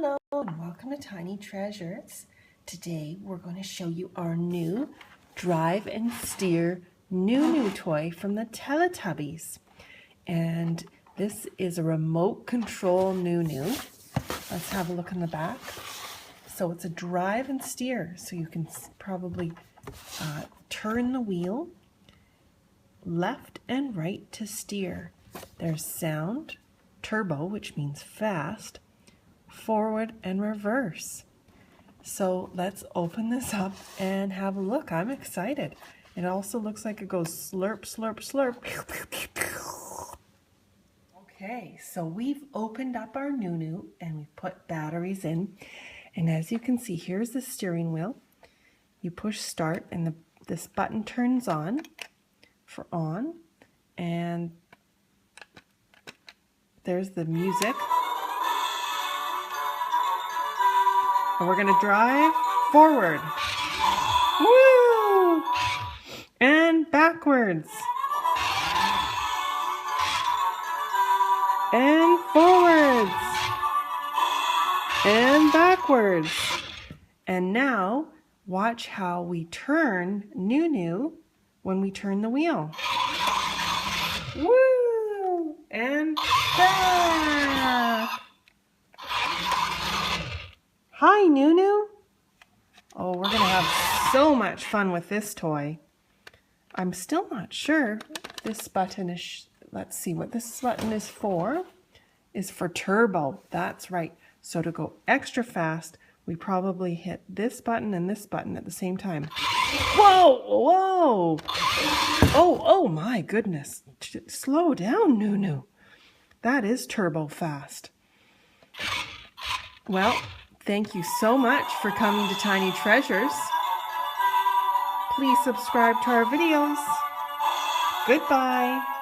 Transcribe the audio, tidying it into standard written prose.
Hello and welcome to Tiny Treasures. Today we're going to show you our new drive and steer Noo Noo toy from the Teletubbies. And this is a remote control Noo Noo. Let's have a look in the back. So it's a drive and steer, so you can probably turn the wheel left and right to steer. There's sound, turbo, which means fast, forward and reverse. So let's open this up and have a look. I'm excited. It also looks like it goes slurp, slurp, slurp. Okay, so we've opened up our Noo Noo and we've put batteries in. And as you can see, here's the steering wheel. You push start and this button turns on for on. And there's the music. And we're going to drive forward. Woo! And backwards. And forwards. And backwards. And now, watch how we turn Noo Noo when we turn the wheel. Woo! And back. Hi, Noo Noo. Oh, we're going to have so much fun with this toy. I'm still not sure. This button is, let's see what this button is for turbo. That's right. So to go extra fast, we probably hit this button and this button at the same time. Whoa, whoa. Oh my goodness. Slow down, Noo Noo. That is turbo fast. Well, thank you so much for coming to Tiny Treasures. Please subscribe to our videos. Goodbye.